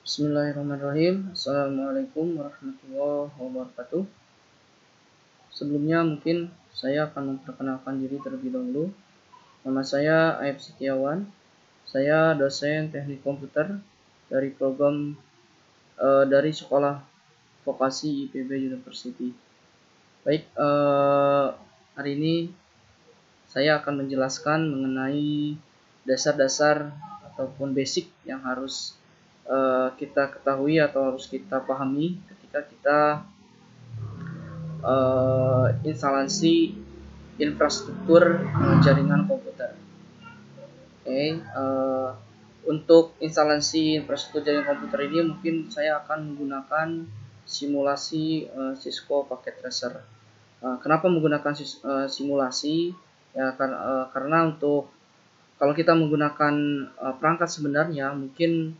Bismillahirrahmanirrahim. Assalamualaikum warahmatullahi wabarakatuh. Sebelumnya mungkin saya akan memperkenalkan diri terlebih dahulu. Nama saya Aib Setiawan. Saya dosen teknik komputer dari dari sekolah vokasi IPB University. Baik, hari ini saya akan menjelaskan mengenai dasar-dasar ataupun basic yang harus kita ketahui atau harus kita pahami ketika kita instalasi infrastruktur jaringan komputer. Untuk instalasi infrastruktur jaringan komputer ini mungkin saya akan menggunakan simulasi Cisco Packet Tracer. Kenapa menggunakan simulasi? Ya, karena untuk kalau kita menggunakan perangkat sebenarnya mungkin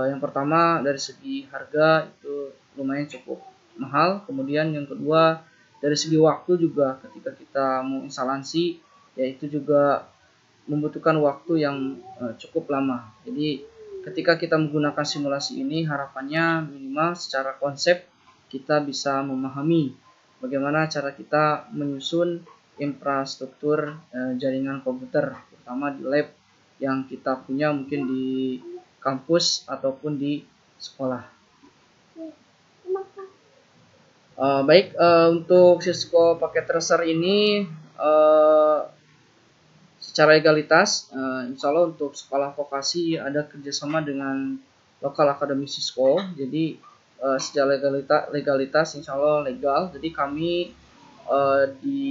yang pertama dari segi harga itu lumayan cukup mahal. Kemudian yang kedua dari segi waktu juga ketika kita mau instalasi yaitu juga membutuhkan waktu yang cukup lama. Jadi ketika kita menggunakan simulasi ini harapannya minimal secara konsep kita bisa memahami bagaimana cara kita menyusun infrastruktur jaringan komputer terutama di lab yang kita punya mungkin di kampus ataupun di sekolah. Baik, untuk Cisco Packet Tracer ini secara legalitas, insya Allah untuk sekolah vokasi ada kerjasama dengan lokal akademi Cisco. Jadi secara legalitas insya Allah legal. Jadi kami di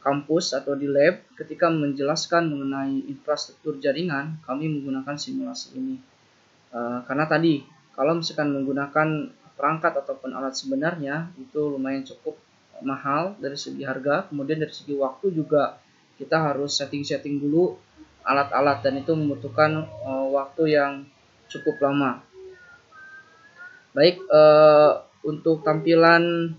kampus atau di lab ketika menjelaskan mengenai infrastruktur jaringan kami menggunakan simulasi ini. Karena tadi kalau misalkan menggunakan perangkat ataupun alat sebenarnya itu lumayan cukup mahal dari segi harga, kemudian dari segi waktu juga kita harus setting dulu alat-alat dan itu membutuhkan waktu yang cukup lama. Baik, untuk tampilan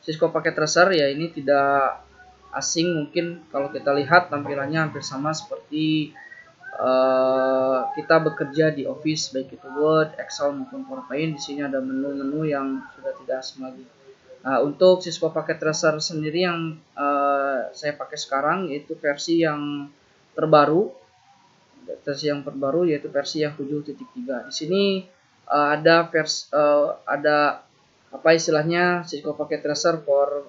Cisco Packet Tracer ya ini tidak asing, mungkin kalau kita lihat tampilannya hampir sama seperti kita bekerja di Office baik itu Word, Excel maupun PowerPoint. Di sini ada menu-menu yang sudah tidak asing lagi. Untuk Cisco Packet Tracer sendiri yang saya pakai sekarang yaitu versi yang terbaru. Yaitu versi yang 7.3. Di sini ada apa istilahnya Cisco Packet Tracer for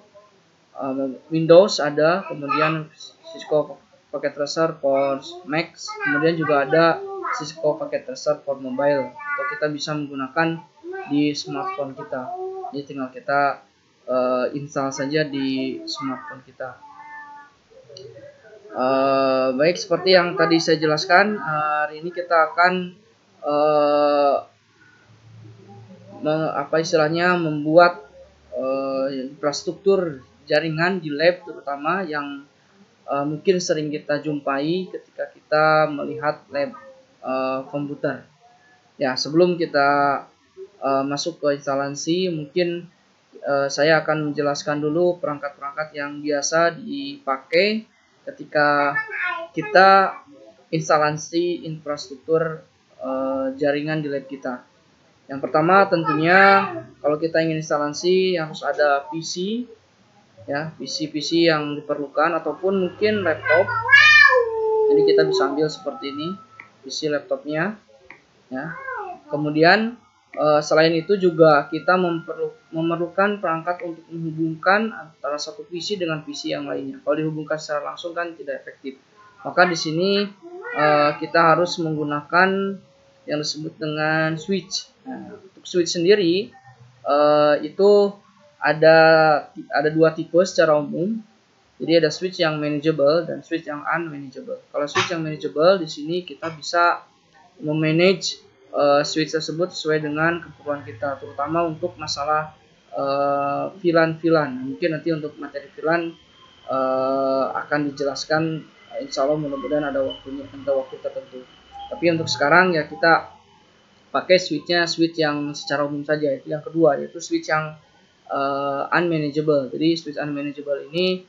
Windows ada, kemudian Cisco Packet Tracer for Mac, kemudian juga ada Cisco Packet Tracer for Mobile atau kita bisa menggunakan di smartphone kita. Jadi tinggal kita install saja di smartphone kita. Baik, seperti yang tadi saya jelaskan, hari ini kita akan membuat infrastruktur jaringan di lab terutama yang mungkin sering kita jumpai ketika kita melihat lab komputer. Ya, sebelum kita masuk ke instalasi, mungkin saya akan menjelaskan dulu perangkat-perangkat yang biasa dipakai ketika kita instalasi infrastruktur jaringan di lab kita. Yang pertama tentunya kalau kita ingin instalasi harus ada PC, ya PC yang diperlukan ataupun mungkin laptop. Jadi kita bisa ambil seperti ini PC laptopnya, ya. Kemudian selain itu juga kita memerlukan perangkat untuk menghubungkan antara satu PC dengan PC yang lainnya. Kalau dihubungkan secara langsung kan tidak efektif. Maka di sini kita harus menggunakan yang disebut dengan switch. Nah, untuk switch sendiri itu ada dua tipe secara umum. Jadi ada switch yang manageable dan switch yang unmanageable. Kalau switch yang manageable di sini kita bisa memanage switch tersebut sesuai dengan keperluan kita, terutama untuk masalah VLAN. Mungkin nanti untuk materi VLAN akan dijelaskan, insya Allah mudah-mudahan ada waktu tertentu. Tapi untuk sekarang ya kita pakai switch yang secara umum saja. Itu yang kedua, yaitu switch yang unmanageable. Jadi switch unmanageable ini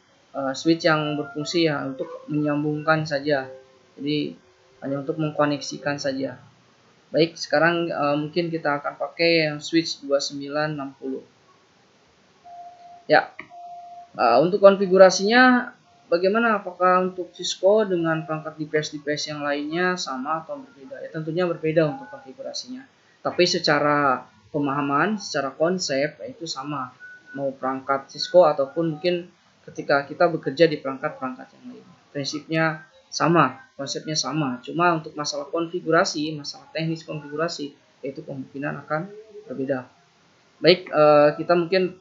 switch yang berfungsi ya untuk menyambungkan saja. Jadi hanya untuk mengkoneksikan saja. Baik, sekarang mungkin kita akan pakai yang switch 2960. Ya, untuk konfigurasinya bagaimana? Apakah untuk Cisco dengan perangkat device yang lainnya sama atau berbeda? Ya, tentunya berbeda untuk konfigurasinya. Tapi secara pemahaman, secara konsep itu sama. Mau perangkat Cisco ataupun mungkin ketika kita bekerja di perangkat-perangkat yang lain. Prinsipnya sama, konsepnya sama. Cuma untuk masalah konfigurasi, masalah teknis konfigurasi, itu kemungkinan akan berbeda. Baik, kita mungkin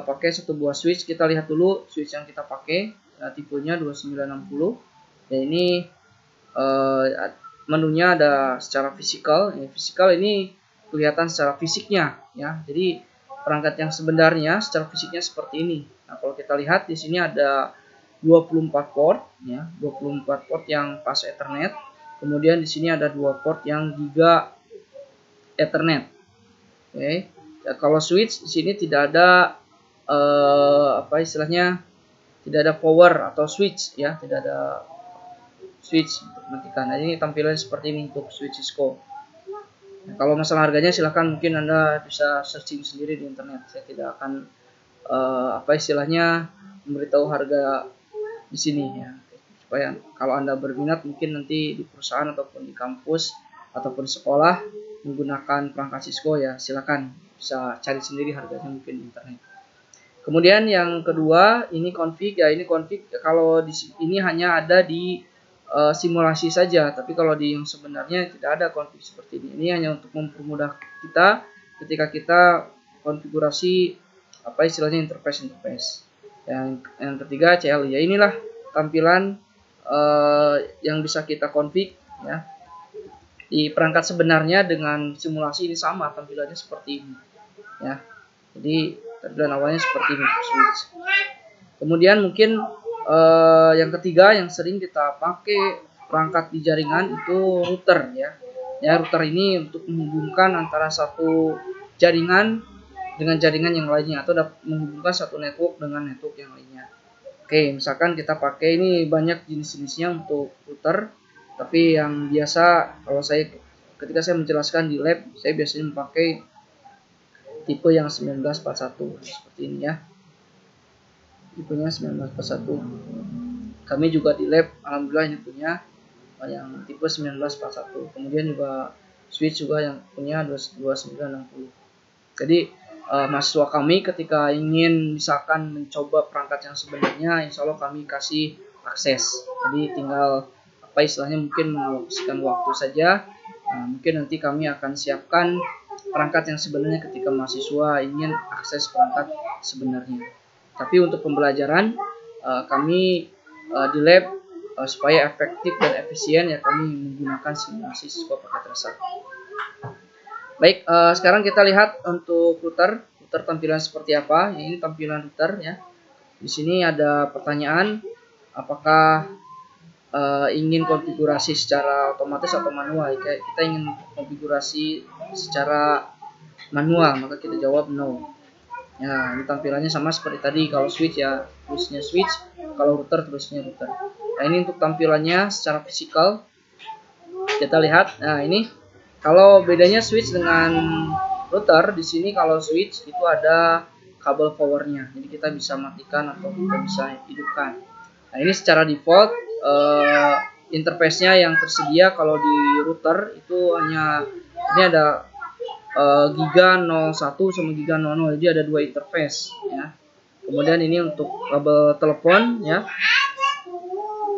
pakai satu buah switch. Kita lihat dulu switch yang kita pakai, tipenya 2960. Dan ini menunya ada secara fisikal. Fisikal ini kelihatan secara fisiknya, ya. Jadi perangkat yang sebenarnya secara fisiknya seperti ini. Nah, kalau kita lihat di sini ada 24 port, ya, 24 port yang pas Ethernet. Kemudian di sini ada 2 port yang Giga Ethernet. Oke. Ya, kalau switch di sini tidak ada apa istilahnya, tidak ada power atau switch, ya, tidak ada switch untuk matikan. Nah, ini tampilan seperti ini untuk switch Cisco. Nah, kalau masalah harganya silahkan mungkin Anda bisa searching sendiri di internet. Saya tidak akan apa istilahnya memberitahu harga di sini, ya, supaya kalau Anda berminat mungkin nanti di perusahaan ataupun di kampus ataupun sekolah menggunakan perangkat Cisco, ya silakan bisa cari sendiri harganya mungkin di internet. Kemudian yang kedua ini config, ya, ini config kalau di ini hanya ada di simulasi saja, tapi kalau di yang sebenarnya tidak ada config seperti ini. Ini hanya untuk mempermudah kita ketika kita konfigurasi apa istilahnya interface. Yang ketiga CLI, ya inilah tampilan yang bisa kita config, ya. Di perangkat sebenarnya dengan simulasi ini sama tampilannya seperti ini, ya. Jadi tampilan awalnya seperti ini switch. Kemudian mungkin yang ketiga yang sering kita pakai perangkat di jaringan itu router, ya. Ya, router ini untuk menghubungkan antara satu jaringan dengan jaringan yang lainnya atau menghubungkan satu network dengan network yang lainnya. Oke, misalkan kita pakai ini banyak jenis-jenisnya untuk router, tapi yang biasa kalau saya ketika saya menjelaskan di lab, saya biasanya memakai tipe yang 1941 seperti ini, ya. Tipenya 1941. Kami juga di lab alhamdulillah ini punya yang tipe 1941. Kemudian juga switch juga yang punya 2960. Jadi mahasiswa kami ketika ingin misalkan mencoba perangkat yang sebenarnya, insya Allah kami kasih akses. Jadi tinggal apa istilahnya mungkin mengalokasikan waktu saja. Nah, mungkin nanti kami akan siapkan perangkat yang sebenarnya ketika mahasiswa ingin akses perangkat sebenarnya. Tapi untuk pembelajaran kami di lab supaya efektif dan efisien, ya kami menggunakan simulasi Cisco paket resep. Baik, sekarang kita lihat untuk router tampilan seperti apa. Ini tampilan router, ya. Di sini ada pertanyaan, apakah ingin konfigurasi secara otomatis atau manual. Kita ingin konfigurasi secara manual, maka kita jawab no. Ya, ini tampilannya sama seperti tadi. Kalau switch, ya tulisnya switch, kalau router tulisnya router. Nah, ini untuk tampilannya secara fisikal. Kita lihat. Nah, ini kalau bedanya switch dengan router, di sini kalau switch itu ada kabel powernya, jadi kita bisa matikan atau kita bisa hidupkan. Nah, ini secara default interface-nya yang tersedia kalau di router itu hanya ini ada Giga 01 sama Giga 00, jadi ada dua interface, ya. Kemudian ini untuk kabel telepon, ya.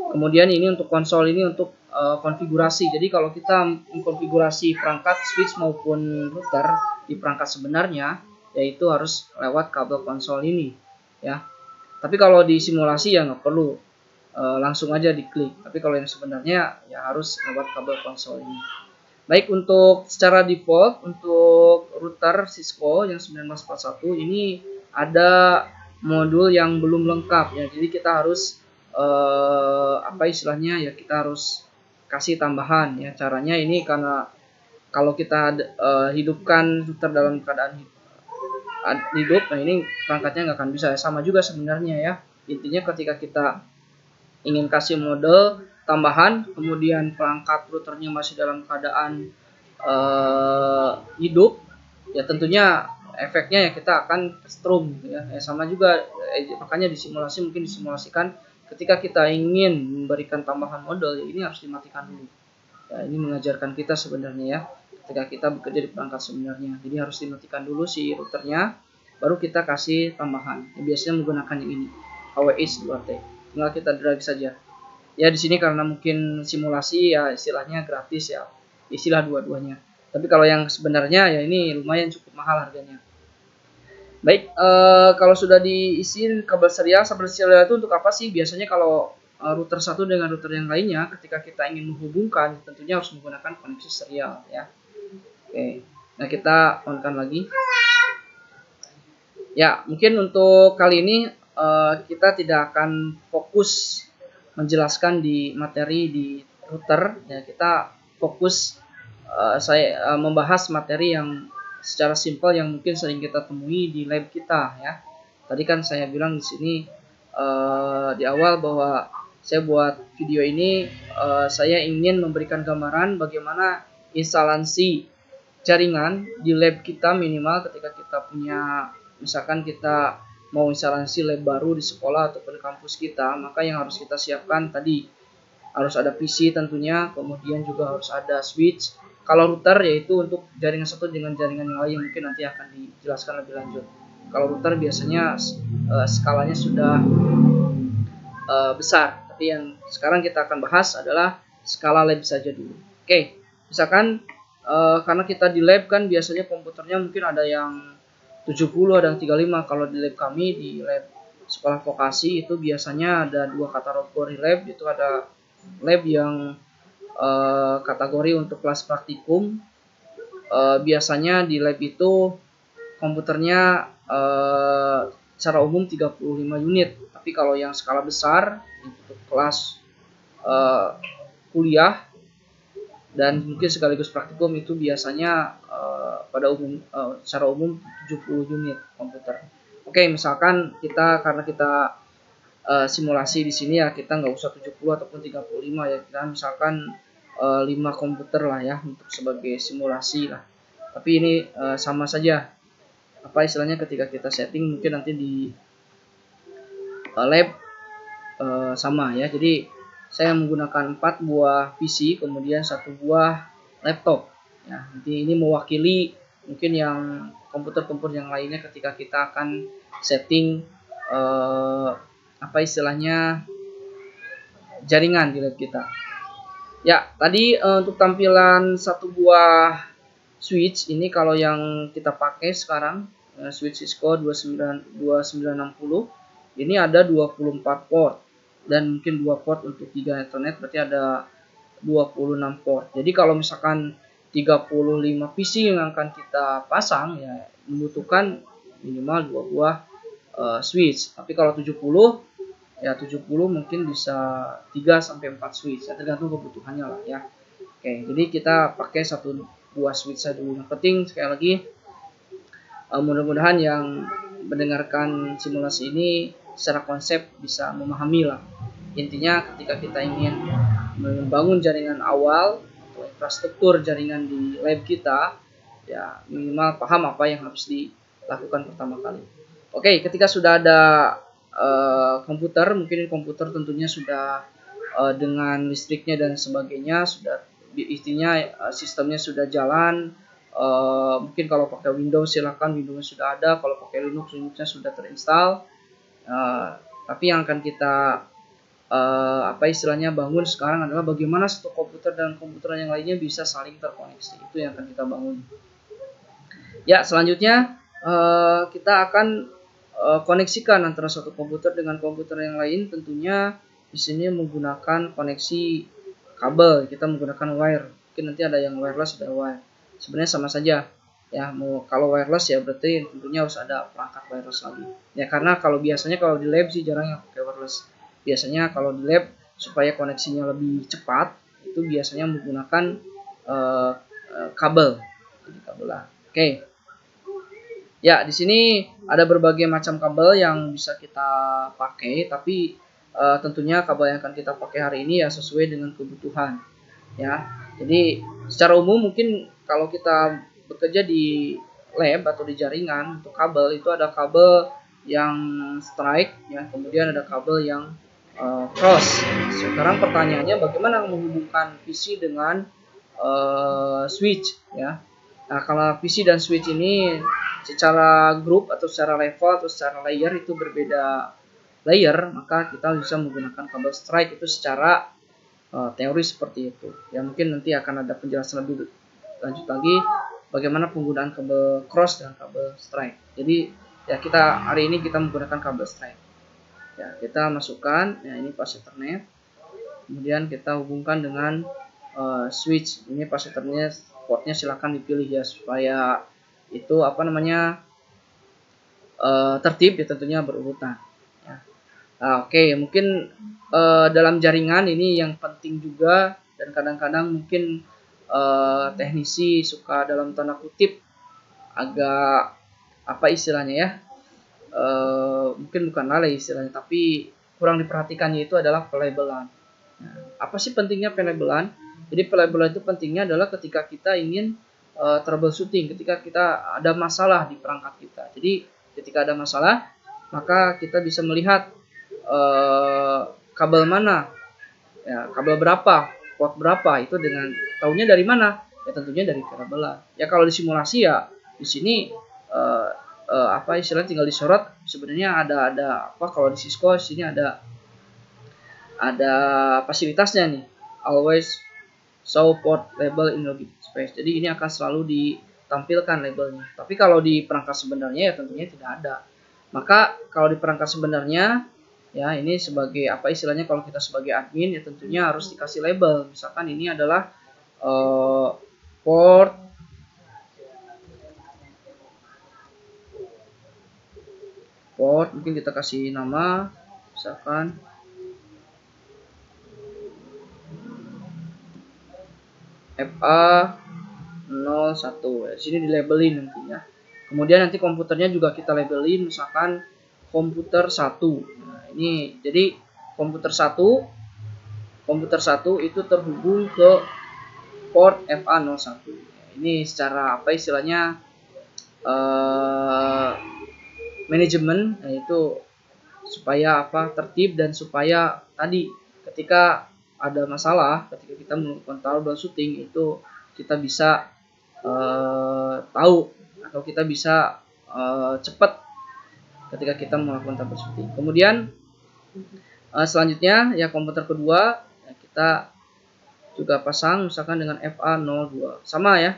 Kemudian ini untuk konsol, ini untuk konfigurasi. Jadi kalau kita mengkonfigurasi perangkat switch maupun router di perangkat sebenarnya, yaitu harus lewat kabel konsol ini, ya. Tapi kalau di simulasi ya nggak perlu, langsung aja diklik. Tapi kalau yang sebenarnya ya harus lewat kabel konsol ini. Baik, untuk secara default untuk router Cisco yang 1941 ini ada modul yang belum lengkap, ya. Jadi kita harus apa istilahnya, ya kita harus kasih tambahan, ya. Caranya ini karena kalau kita hidupkan router dalam keadaan hidup, nah ini perangkatnya nggak akan bisa. Sama juga sebenarnya, ya. Intinya ketika kita ingin kasih mode tambahan, kemudian perangkat routernya masih dalam keadaan hidup, ya tentunya efeknya ya kita akan strum gitu ya. Sama juga makanya disimulasi, mungkin disimulasikan ketika kita ingin memberikan tambahan model, ya ini harus dimatikan dulu. Ya, ini mengajarkan kita sebenarnya ya, ketika kita bekerja di perangkat sebenarnya. Jadi harus dimatikan dulu si routernya, baru kita kasih tambahan. Ya, biasanya menggunakan yang ini, HWX 2T. Tinggal kita drag saja. Ya di sini karena mungkin simulasi ya istilahnya gratis ya, istilah dua-duanya. Tapi kalau yang sebenarnya ya ini lumayan cukup mahal harganya. Baik, kalau sudah diisi kabel serial itu untuk apa sih? Biasanya kalau router satu dengan router yang lainnya, ketika kita ingin menghubungkan, tentunya harus menggunakan koneksi serial ya. Oke, nah kita on-kan lagi. Ya, mungkin untuk kali ini kita tidak akan fokus menjelaskan di materi di router. Ya, kita fokus saya membahas materi yang secara simpel yang mungkin sering kita temui di lab kita ya. Tadi kan saya bilang di sini di awal bahwa saya buat video ini saya ingin memberikan gambaran bagaimana instalasi jaringan di lab kita minimal ketika kita punya, misalkan kita mau instalasi lab baru di sekolah ataupun kampus kita, maka yang harus kita siapkan tadi harus ada PC tentunya, kemudian juga harus ada switch. Kalau router yaitu untuk jaringan satu dengan jaringan yang lain, mungkin nanti akan dijelaskan lebih lanjut. Kalau router biasanya skalanya sudah besar, tapi yang sekarang kita akan bahas adalah skala lab saja dulu. Oke, misalkan karena kita di lab kan biasanya komputernya mungkin ada yang 70, ada yang 35. Kalau di lab kami, di lab sekolah vokasi itu biasanya ada dua kategori lab, itu ada lab yang kategori untuk kelas praktikum. Biasanya di lab itu komputernya secara umum 35 unit, tapi kalau yang skala besar untuk kelas kuliah dan mungkin sekaligus praktikum itu biasanya pada umum secara umum 70 unit komputer. Oke, misalkan karena kita simulasi di sini ya, kita nggak usah 70 ataupun 35 ya, kita misalkan 5 komputer lah ya untuk sebagai simulasi lah. Tapi ini sama saja, apa istilahnya, ketika kita setting mungkin nanti di lab sama ya. Jadi saya menggunakan 4 buah PC kemudian 1 buah laptop ya. Nanti ini mewakili mungkin yang komputer-komputer yang lainnya ketika kita akan setting apa istilahnya jaringan di lab kita. Ya, tadi untuk tampilan 1 buah switch ini, kalau yang kita pakai sekarang switch Cisco 2960 ini ada 24 port dan mungkin 2 port untuk 3 Ethernet, berarti ada 26 port. Jadi kalau misalkan 35 PC yang akan kita pasang ya membutuhkan minimal 2 buah switch. Tapi kalau 70 ya 70 mungkin bisa 3 sampai 4 switch ya, tergantung kebutuhannya lah ya. Oke, jadi kita pakai 1 buah switch saja dulu. Yang penting sekali lagi mudah-mudahan yang mendengarkan simulasi ini secara konsep bisa memahami lah. Intinya ketika kita ingin membangun jaringan awal atau infrastruktur jaringan di lab kita, ya minimal paham apa yang harus dilakukan pertama kali. Oke, ketika sudah ada komputer, mungkin komputer tentunya sudah dengan listriknya dan sebagainya, sudah intinya sistemnya sudah jalan. Mungkin kalau pakai Windows silakan, Windows sudah ada. Kalau pakai Linuxnya sudah terinstall. Tapi yang akan kita apa istilahnya bangun sekarang adalah bagaimana satu komputer dan komputer yang lainnya bisa saling terkoneksi. Itu yang akan kita bangun. Ya, selanjutnya kita akan koneksikan antara satu komputer dengan komputer yang lain. Tentunya di sini menggunakan koneksi kabel, kita menggunakan wire. Mungkin nanti ada yang wireless, ada wire. Sebenarnya sama saja ya. Kalau wireless ya berarti tentunya harus ada perangkat wireless lagi ya, karena kalau biasanya kalau di lab sih jarang yang pakai wireless. Biasanya kalau di lab supaya koneksinya lebih cepat itu biasanya menggunakan kabel. Jadi kabel lah. Oke. Ya, di sini ada berbagai macam kabel yang bisa kita pakai, tapi tentunya kabel yang akan kita pakai hari ini ya sesuai dengan kebutuhan ya. Jadi secara umum mungkin kalau kita bekerja di lab atau di jaringan, untuk kabel itu ada kabel yang strike ya, kemudian ada kabel yang cross. Sekarang pertanyaannya bagaimana menghubungkan PC dengan switch ya. Nah, kalau PC dan switch ini secara grup atau secara level atau secara layer itu berbeda layer, maka kita bisa menggunakan kabel strike itu secara teori seperti itu. Ya mungkin nanti akan ada penjelasan lebih lanjut lagi bagaimana penggunaan kabel cross dan kabel strike. Jadi ya kita hari ini kita menggunakan kabel strike. Ya, kita masukkan ya ini pas Ethernet. Kemudian kita hubungkan dengan switch. Ini pas Ethernet, portnya silakan dipilih ya supaya itu apa namanya tertib ya, tentunya berurutan. Ya. Nah, Oke, mungkin dalam jaringan ini yang penting juga dan kadang-kadang mungkin teknisi suka dalam tanda kutip agak apa istilahnya ya, mungkin bukan lalai istilahnya, tapi kurang diperhatikannya itu adalah pelabelan. Nah, apa sih pentingnya pelabelan? Jadi pelabelan itu pentingnya adalah ketika kita ingin troubleshooting, ketika kita ada masalah di perangkat kita. Jadi ketika ada masalah, maka kita bisa melihat kabel mana, ya, kabel berapa, port berapa, itu dengan tahunya dari mana? Ya tentunya dari pelabelan. Ya kalau di simulasi ya di sini apa istilahnya tinggal disorot. Sebenarnya ada apa kalau di Cisco di sini ada fasilitasnya nih, always show port label in logic space. Jadi ini akan selalu ditampilkan labelnya. Tapi kalau di perangkat sebenarnya ya tentunya tidak ada. Maka kalau di perangkat sebenarnya ya ini sebagai apa istilahnya, kalau kita sebagai admin ya tentunya harus dikasih label. Misalkan ini adalah port mungkin kita kasih nama misalkan FA01 ya. Sini di labelin nantinya. Kemudian nanti komputernya juga kita labelin misalkan komputer 1. Nah, ini jadi komputer 1 itu terhubung ke port FA01. Ini secara apa istilahnya manajemen, yaitu supaya apa tertib dan supaya tadi ketika ada masalah, ketika kita melakukan troubleshooting itu kita bisa tahu atau kita bisa cepat ketika kita melakukan troubleshooting. Kemudian selanjutnya ya komputer kedua ya, kita juga pasang misalkan dengan FA02 sama ya,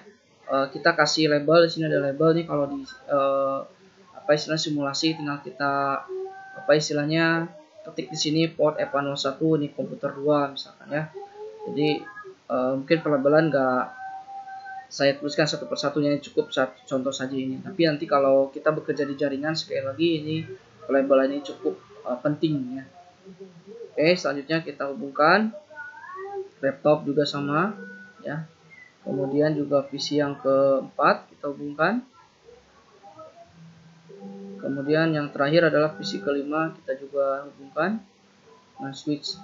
kita kasih label. Di sini ada label nih, kalau di apa istilah simulasi tinggal kita apa istilahnya ketik di sini port FA01 ini komputer 2 misalkan ya. Jadi mungkin pelabelan enggak saya tuliskan satu persatunya, cukup satu contoh saja ini. Tapi nanti kalau kita bekerja di jaringan, sekali lagi ini pelabelan ini cukup penting ya. Oke, selanjutnya kita hubungkan laptop juga sama ya. Kemudian juga PC yang keempat kita hubungkan. Kemudian yang terakhir adalah PC kelima kita juga hubungkan dengan switch.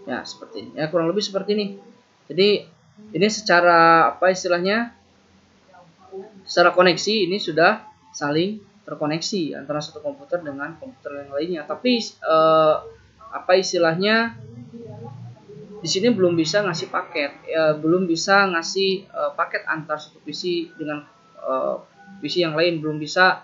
Ya, seperti ini. Ya, kurang lebih seperti ini. Jadi ini secara apa istilahnya? Secara koneksi ini sudah saling terkoneksi antara satu komputer dengan komputer yang lainnya. Tapi apa istilahnya? Di sini belum bisa ngasih paket, belum bisa ngasih paket antar satu PC dengan PC yang lain, belum bisa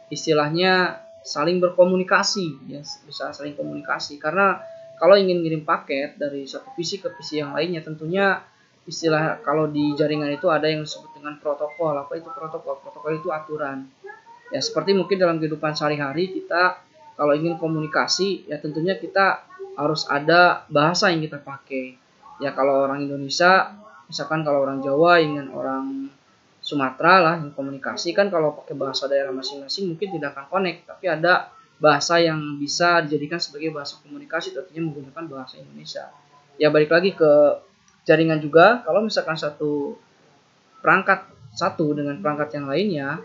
istilahnya saling berkomunikasi ya, bisa saling komunikasi. Karena kalau ingin ngirim paket dari satu PC ke PC yang lainnya, tentunya istilah kalau di jaringan itu ada yang disebut dengan protokol. Apa itu protokol? Protokol itu aturan. Ya seperti mungkin dalam kehidupan sehari-hari kita kalau ingin komunikasi ya tentunya kita harus ada bahasa yang kita pakai. Ya kalau orang Indonesia, misalkan kalau orang Jawa ingin orang Sumatera lah yang komunikasi, kan kalau pakai bahasa daerah masing-masing mungkin tidak akan connect, tapi ada bahasa yang bisa dijadikan sebagai bahasa komunikasi, tentunya menggunakan bahasa Indonesia. Ya balik lagi ke jaringan juga, kalau misalkan satu perangkat satu dengan perangkat yang lainnya,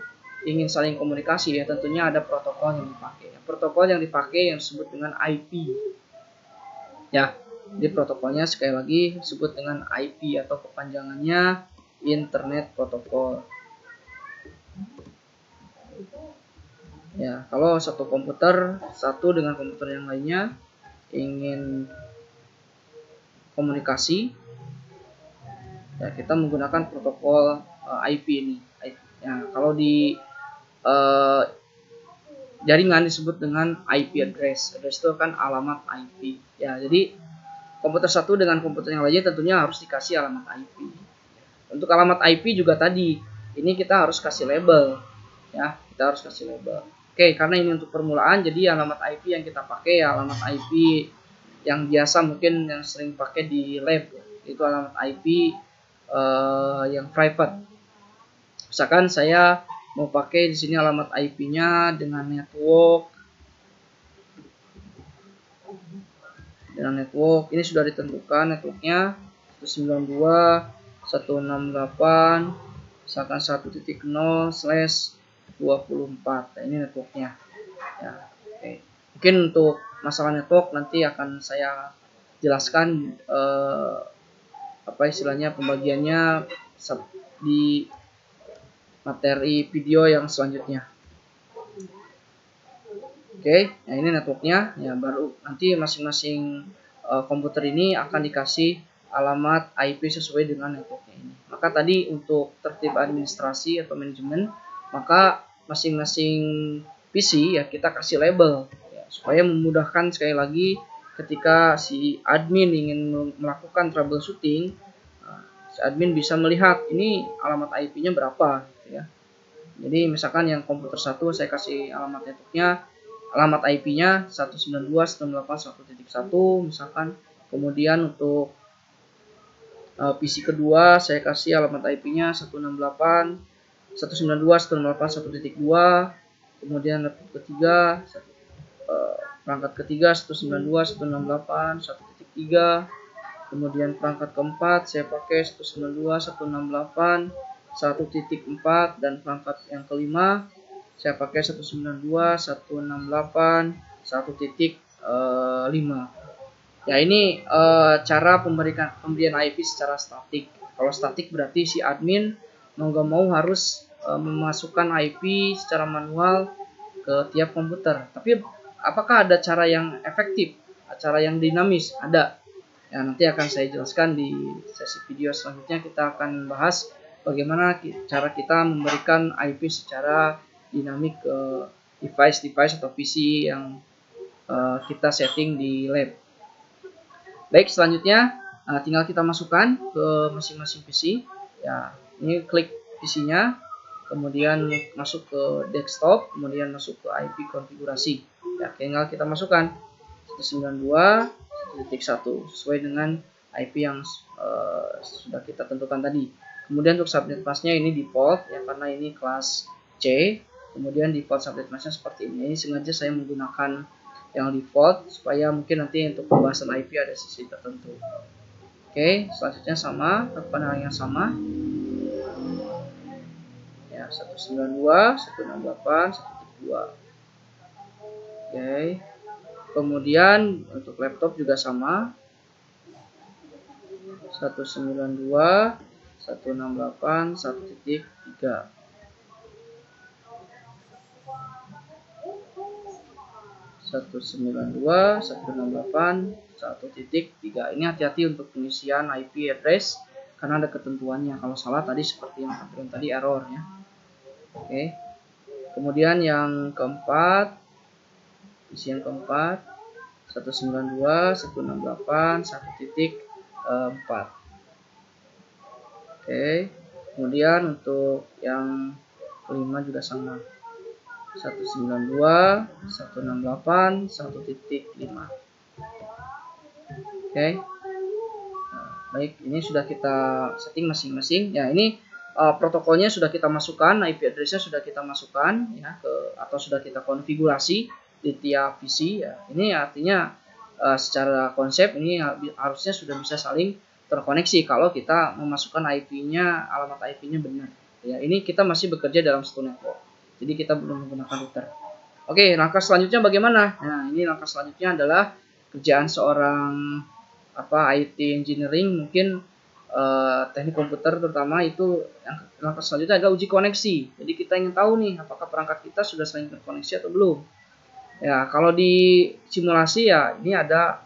ingin saling komunikasi ya tentunya ada protokol yang dipakai. Protokol yang dipakai yang disebut dengan IP. Ya, di protokolnya sekali lagi disebut dengan IP atau kepanjangannya Internet Protocol. Ya, kalau satu komputer satu dengan komputer yang lainnya ingin komunikasi, ya kita menggunakan protokol IP ini. Ya, kalau di jaringan disebut dengan IP address. Address itu kan alamat IP. Ya, jadi komputer satu dengan komputer yang lainnya tentunya harus dikasih alamat IP. Untuk alamat IP juga tadi, ini kita harus kasih label. Ya, kita harus kasih label. Oke, karena ini untuk permulaan, jadi alamat IP yang kita pakai ya alamat IP yang biasa mungkin yang sering pakai di lab. Ya. Itu alamat IP yang private. Misalkan saya mau pakai di sini alamat IP-nya dengan network. Ini sudah ditentukan networknya 192.168 misalkan 1.0/24. Nah, ini networknya. Ya, oke. Mungkin untuk masalah network nanti akan saya jelaskan apa istilahnya pembagiannya di materi video yang selanjutnya. Oke, nah ini networknya. Ya, baru nanti masing-masing komputer ini akan dikasih alamat IP sesuai dengan networknya ini. Maka tadi untuk tertib administrasi atau manajemen, maka masing-masing PC ya kita kasih label ya, supaya memudahkan sekali lagi ketika si admin ingin melakukan troubleshooting, si admin bisa melihat ini alamat IP-nya berapa gitu ya. Jadi misalkan yang komputer satu saya kasih alamat networknya, alamat IP-nya 192.168.1.1 misalkan. Kemudian untuk PC kedua saya kasih alamat IP-nya 192.168.1.2. Kemudian laptop ketiga perangkat ketiga 192.168.1.3. Kemudian perangkat keempat saya pakai 192.168.1.4 dan perangkat yang kelima saya pakai 192.168.1.5. Ya, ini cara pemberian IP secara statik. Kalau statik berarti si admin mau gak mau harus memasukkan IP secara manual ke tiap komputer. Tapi apakah ada cara yang efektif, cara yang dinamis? Ada. Ya, nanti akan saya jelaskan di sesi video selanjutnya. Kita akan bahas bagaimana cara kita memberikan IP secara dinamik ke device-device atau PC yang kita setting di lab. Baik, selanjutnya tinggal kita masukkan ke masing-masing PC. Ya, ini klik PC-nya, kemudian masuk ke desktop, kemudian masuk ke IP konfigurasi. Ya, tinggal kita masukkan 192.1.1 sesuai dengan IP yang sudah kita tentukan tadi. Kemudian untuk subnet masknya ini default ya karena ini kelas C. Kemudian default subnet masknya seperti ini. Ini sengaja saya menggunakan yang default supaya mungkin nanti untuk pembahasan IP ada sisi tertentu. Oke, selanjutnya sama, lakukan hal yang sama. Ya, 192.168.1.2. Oke. Kemudian untuk laptop juga sama. 192.168.1.3. 192.168.1.3. Ini hati-hati untuk pengisian IP address karena ada ketentuannya. Kalau salah tadi seperti yang tadi error ya. Oke. Kemudian yang keempat, isian keempat 192.168.1.4. Oke. Kemudian untuk yang kelima juga sama. 192.168.1.5. Oke. Nah, baik, ini sudah kita setting masing-masing. Ya, ini protokolnya sudah kita masukkan, IP address-nya sudah kita masukkan ya atau sudah kita konfigurasi di tiap PC ya. Ini artinya secara konsep ini harusnya sudah bisa saling terkoneksi kalau kita memasukkan IP-nya, alamat IP-nya benar. Ya, ini kita masih bekerja dalam satu network. jadi kita belum menggunakan router. Oke, langkah selanjutnya bagaimana? Nah, ini langkah selanjutnya adalah kerjaan seorang IT engineering, mungkin teknik komputer terutama, itu yang langkah selanjutnya adalah uji koneksi. Jadi kita ingin tahu nih apakah perangkat kita sudah saling terkoneksi atau belum. Ya, kalau di simulasi ya ini ada,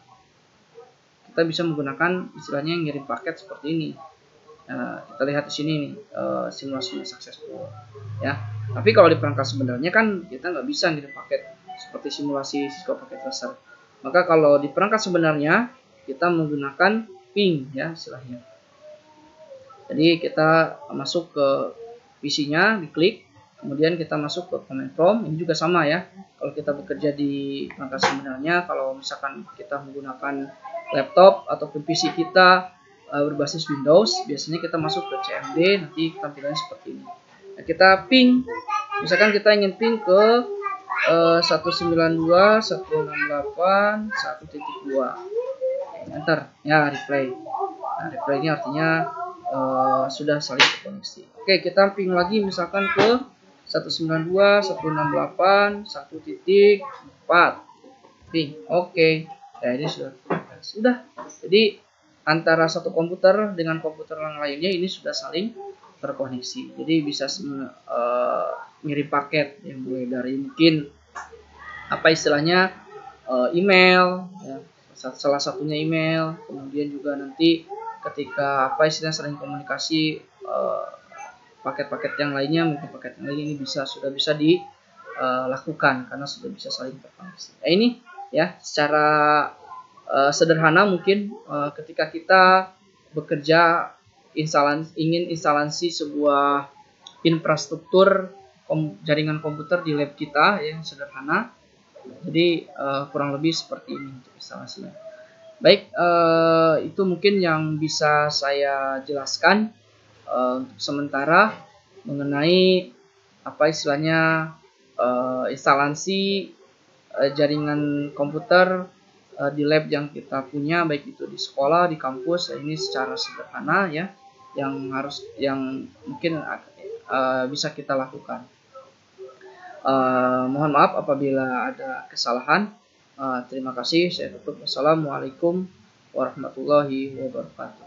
kita bisa menggunakan istilahnya yang ngirim paket seperti ini. Nah, kita lihat di sini nih, simulasinya successful ya. Tapi kalau di perangkat sebenarnya kan kita nggak bisa ngirim paket seperti simulasi Cisco Packet Tracer. Maka kalau di perangkat sebenarnya kita menggunakan ping ya istilahnya. Jadi kita masuk ke PC-nya, diklik, kemudian kita masuk ke command prompt. Ini juga sama ya. Kalau kita bekerja di perangkat sebenarnya, kalau misalkan kita menggunakan laptop ataupun PC kita berbasis Windows, biasanya kita masuk ke CMD, nanti tampilannya seperti ini. Nah, kita ping, misalkan kita ingin ping ke 192.168.1.2, enter ya, replay. Nah, replay ini artinya sudah saling terkoneksi. Oke, kita ping lagi misalkan ke 192.168.1.4, ping. Oke, ya ini sudah. Jadi antara satu komputer dengan komputer yang lainnya ini sudah saling terkoneksi. Jadi bisa ngirim paket yang mulai dari mungkin istilahnya email ya, salah satunya email, kemudian juga nanti ketika istilahnya sering komunikasi paket-paket yang lainnya, mungkin paket yang lain ini sudah bisa dilakukan karena sudah bisa saling terkoneksi. Nah, ini ya secara sederhana mungkin ketika kita bekerja ingin instalasi sebuah infrastruktur jaringan komputer di lab kita yang sederhana. Jadi kurang lebih seperti ini untuk instalasinya. Baik, itu mungkin yang bisa saya jelaskan untuk sementara mengenai istilahnya instalasi jaringan komputer di lab yang kita punya, baik itu di sekolah, di kampus. Ini secara sederhana ya, yang mungkin bisa kita lakukan. Mohon maaf apabila ada kesalahan. Terima kasih. Saya tutup. Wassalamualaikum warahmatullahi wabarakatuh.